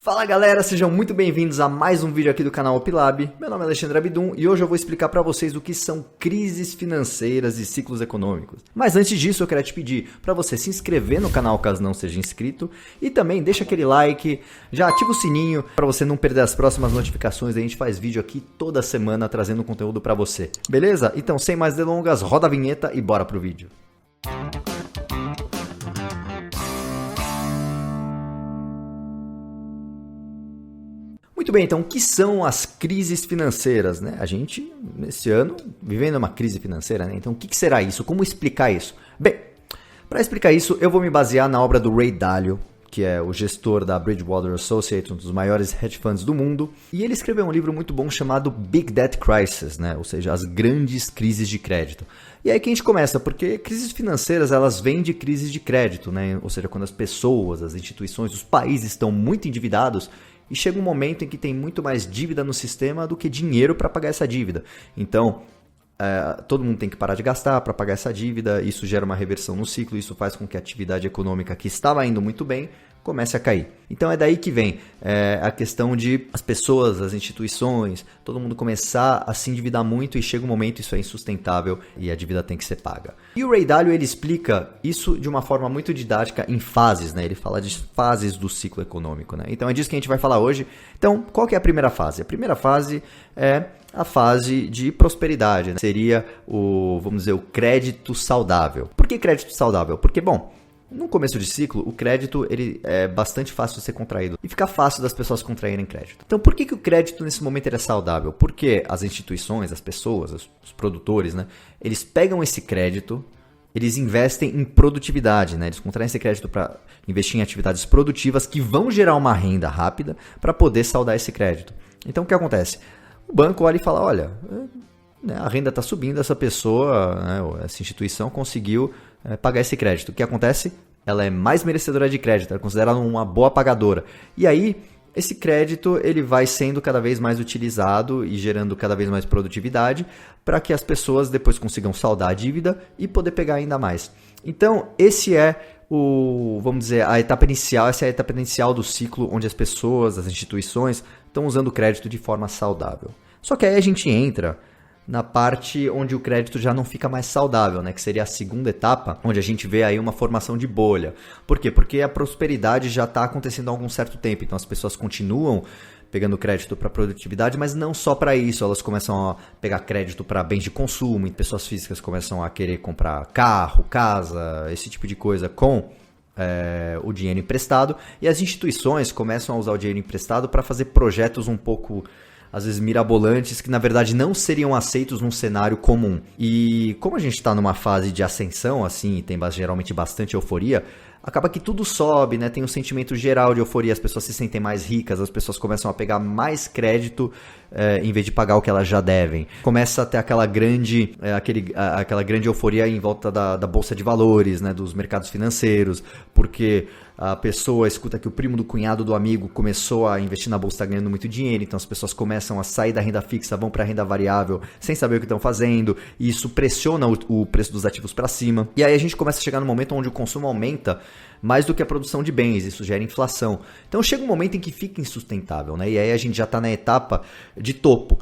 Fala galera, sejam muito bem-vindos a mais um vídeo aqui do canal Opilab. Meu nome é Alexandre Abdum e hoje eu vou explicar para vocês o que são crises financeiras e ciclos econômicos. Mas antes disso eu quero te pedir para você se inscrever no canal caso não seja inscrito e também deixa aquele like, já ativa o sininho para você não perder as próximas notificações. A gente faz vídeo aqui toda semana trazendo conteúdo para você, beleza? Então sem mais delongas, roda a vinheta e bora pro vídeo. Muito bem, então o que são as crises financeiras, né? A gente, nesse ano, vivendo uma crise financeira, né? Então o que será isso? Como explicar isso? Bem, para explicar isso, eu vou me basear na obra do Ray Dalio, que é o gestor da Bridgewater Associates, um dos maiores hedge funds do mundo. E ele escreveu um livro muito bom chamado Big Debt Crisis, né? Ou seja, as grandes crises de crédito. E aí que a gente começa, porque crises financeiras, elas vêm de crises de crédito, né? Ou seja, quando as pessoas, as instituições, os países estão muito endividados, e chega um momento em que tem muito mais dívida no sistema do que dinheiro para pagar essa dívida. Então, todo mundo tem que parar de gastar para pagar essa dívida, isso gera uma reversão no ciclo, isso faz com que a atividade econômica que estava indo muito bem comece a cair. Então é daí que vem a questão de as pessoas, as instituições, todo mundo começar a se endividar muito e chega um momento isso é insustentável e a dívida tem que ser paga. E o Ray Dalio ele explica isso de uma forma muito didática em fases, né? Ele fala de fases do ciclo econômico, né? Então é disso que a gente vai falar hoje. Então qual que é a primeira fase? A primeira fase é a fase de prosperidade, né? Seria vamos dizer, o crédito saudável. Por que crédito saudável? Porque, bom, no começo de ciclo, o crédito ele é bastante fácil de ser contraído e fica fácil das pessoas contraírem crédito. Então, por que o crédito nesse momento ele é saudável? Porque as instituições, as pessoas, os produtores, né, eles pegam esse crédito, eles investem em produtividade, né? Eles contraem esse crédito para investir em atividades produtivas que vão gerar uma renda rápida para poder saldar esse crédito. Então, o que acontece? O banco olha e fala, olha, a renda está subindo, essa pessoa, né, essa instituição conseguiu pagar esse crédito. O que acontece? Ela é mais merecedora de crédito, ela é considerada uma boa pagadora. E aí, esse crédito ele vai sendo cada vez mais utilizado e gerando cada vez mais produtividade para que as pessoas depois consigam saldar a dívida e poder pegar ainda mais. Então, esse é vamos dizer, a etapa inicial, essa é a etapa inicial do ciclo onde as pessoas, as instituições estão usando o crédito de forma saudável. Só que aí a gente entra na parte onde o crédito já não fica mais saudável, né? Que seria a segunda etapa, onde a gente vê aí uma formação de bolha. Por quê? Porque a prosperidade já está acontecendo há algum certo tempo, então as pessoas continuam pegando crédito para produtividade, mas não só para isso, elas começam a pegar crédito para bens de consumo, e pessoas físicas começam a querer comprar carro, casa, esse tipo de coisa com o dinheiro emprestado, e as instituições começam a usar o dinheiro emprestado para fazer projetos um pouco às vezes mirabolantes, que na verdade não seriam aceitos num cenário comum. E como a gente está numa fase de ascensão, assim, e tem geralmente bastante euforia, acaba que tudo sobe, né? Tem um sentimento geral de euforia, as pessoas se sentem mais ricas, as pessoas começam a pegar mais crédito em vez de pagar o que elas já devem. Começa a ter aquela grande euforia em volta da bolsa de valores, né? Dos mercados financeiros, porque a pessoa escuta que o primo do cunhado do amigo começou a investir na bolsa, está ganhando muito dinheiro, então as pessoas começam a sair da renda fixa, vão para a renda variável sem saber o que estão fazendo, e isso pressiona o preço dos ativos para cima. E aí a gente começa a chegar no momento onde o consumo aumenta mais do que a produção de bens, isso gera inflação. Então chega um momento em que fica insustentável, né? E aí a gente já está na etapa de topo.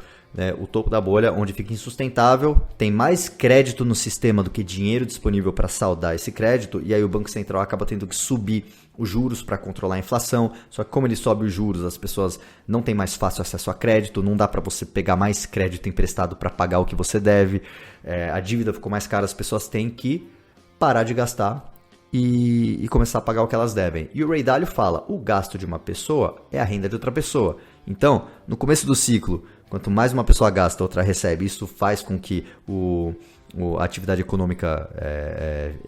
O topo da bolha, onde fica insustentável, tem mais crédito no sistema do que dinheiro disponível para saldar esse crédito, e aí o Banco Central acaba tendo que subir os juros para controlar a inflação. Só que como ele sobe os juros, as pessoas não têm mais fácil acesso a crédito, não dá para você pegar mais crédito emprestado para pagar o que você deve, a dívida ficou mais cara, as pessoas têm que parar de gastar e começar a pagar o que elas devem. E o Ray Dalio fala, o gasto de uma pessoa é a renda de outra pessoa. Então, no começo do ciclo, quanto mais uma pessoa gasta, outra recebe, isso faz com que a atividade econômica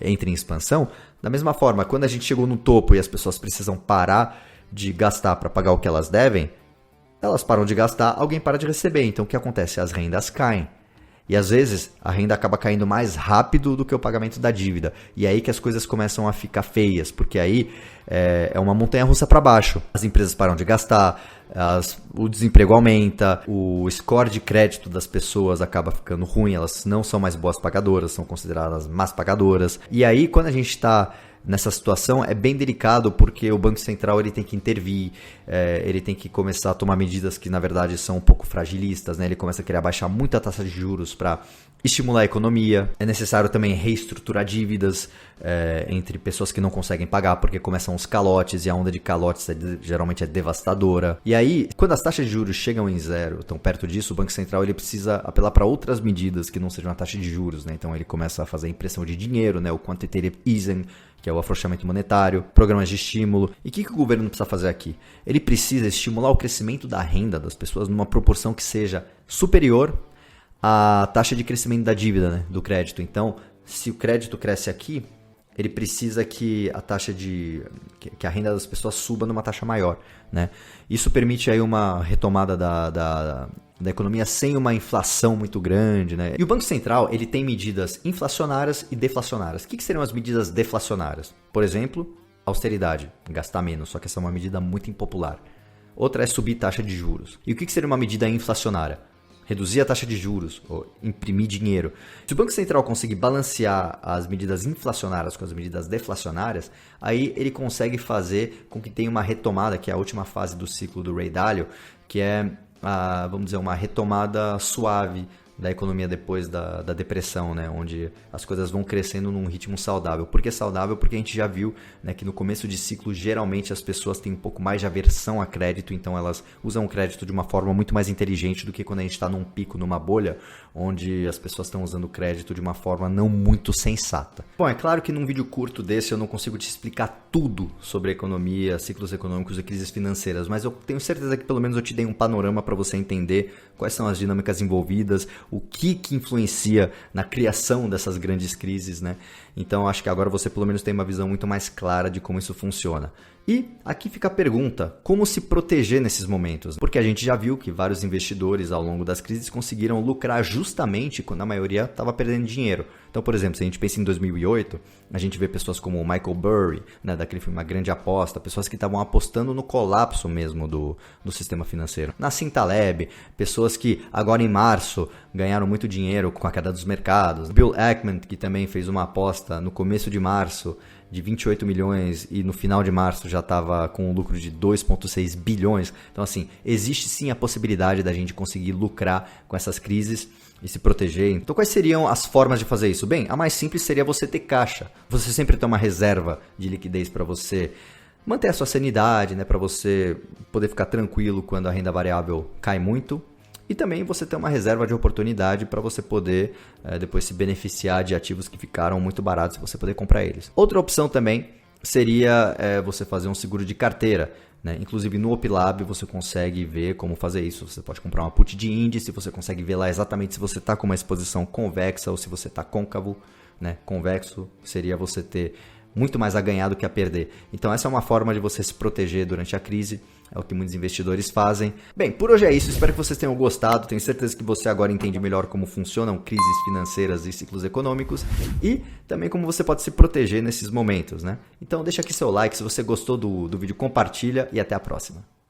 entre em expansão. Da mesma forma, quando a gente chegou no topo e as pessoas precisam parar de gastar para pagar o que elas devem, elas param de gastar, alguém para de receber. Então, o que acontece? As rendas caem. E às vezes a renda acaba caindo mais rápido do que o pagamento da dívida. E é aí que as coisas começam a ficar feias, porque aí é uma montanha-russa para baixo. As empresas param de gastar, o desemprego aumenta, o score de crédito das pessoas acaba ficando ruim, elas não são mais boas pagadoras, são consideradas más pagadoras. E aí quando a gente está nessa situação é bem delicado porque o Banco Central ele tem que intervir, ele tem que começar a tomar medidas que na verdade são um pouco fragilistas, né? Ele começa a querer abaixar muito a taxa de juros para estimular a economia. É necessário também reestruturar dívidas entre pessoas que não conseguem pagar, porque começam os calotes e a onda de calotes geralmente é devastadora. E aí, quando as taxas de juros chegam em zero, tão perto disso, o Banco Central ele precisa apelar para outras medidas que não sejam a taxa de juros, né? Então ele começa a fazer impressão de dinheiro, né? O quantitative easing, que é o afrouxamento monetário, programas de estímulo. E o que o governo precisa fazer aqui? Ele precisa estimular o crescimento da renda das pessoas numa proporção que seja superior à taxa de crescimento da dívida, né? Do crédito. Então, se o crédito cresce aqui, ele precisa que a taxa que a renda das pessoas suba numa taxa maior, né? Isso permite aí uma retomada da economia sem uma inflação muito grande, né? E o Banco Central ele tem medidas inflacionárias e deflacionárias. O que seriam as medidas deflacionárias? Por exemplo, austeridade, gastar menos, só que essa é uma medida muito impopular. Outra é subir taxa de juros. E o que seria uma medida inflacionária? Reduzir a taxa de juros, ou imprimir dinheiro. Se o Banco Central conseguir balancear as medidas inflacionárias com as medidas deflacionárias, aí ele consegue fazer com que tenha uma retomada, que é a última fase do ciclo do Ray Dalio, que é, vamos dizer, uma retomada suave da economia depois da depressão, né? Onde as coisas vão crescendo num ritmo saudável. Por que saudável? Porque a gente já viu, né, que no começo de ciclo, geralmente as pessoas têm um pouco mais de aversão a crédito, então elas usam o crédito de uma forma muito mais inteligente do que quando a gente está num pico, numa bolha, onde as pessoas estão usando o crédito de uma forma não muito sensata. Bom, é claro que num vídeo curto desse eu não consigo te explicar tudo sobre economia, ciclos econômicos e crises financeiras, mas eu tenho certeza que pelo menos eu te dei um panorama para você entender quais são as dinâmicas envolvidas, o que influencia na criação dessas grandes crises, né? Então acho que agora você pelo menos tem uma visão muito mais clara de como isso funciona. E aqui fica a pergunta, como se proteger nesses momentos? Porque a gente já viu que vários investidores ao longo das crises conseguiram lucrar justamente quando a maioria estava perdendo dinheiro. Então, por exemplo, se a gente pensa em 2008, a gente vê pessoas como o Michael Burry, né, daquele filme Uma Grande Aposta, pessoas que estavam apostando no colapso mesmo do sistema financeiro. Nassim Taleb, pessoas que agora em março ganharam muito dinheiro com a queda dos mercados. Bill Ackman, que também fez uma aposta no começo de março de 28 milhões e no final de março já estava com um lucro de 2,6 bilhões. Então, assim, existe sim a possibilidade da gente conseguir lucrar com essas crises e se proteger. Então, quais seriam as formas de fazer isso? Bem, a mais simples seria você ter caixa. Você sempre ter uma reserva de liquidez para você manter a sua sanidade, né, para você poder ficar tranquilo quando a renda variável cai muito. E também você ter uma reserva de oportunidade para você poder depois se beneficiar de ativos que ficaram muito baratos e você poder comprar eles. Outra opção também seria você fazer um seguro de carteira, né? Inclusive no OpLab você consegue ver como fazer isso. Você pode comprar uma put de índice, você consegue ver lá exatamente se você está com uma exposição convexa ou se você está côncavo, né? Convexo seria você ter muito mais a ganhar do que a perder. Então essa é uma forma de você se proteger durante a crise. É o que muitos investidores fazem. Bem, por hoje é isso. Espero que vocês tenham gostado. Tenho certeza que você agora entende melhor como funcionam crises financeiras e ciclos econômicos e também como você pode se proteger nesses momentos, né? Então deixa aqui seu like. Se você gostou do vídeo, compartilha e até a próxima.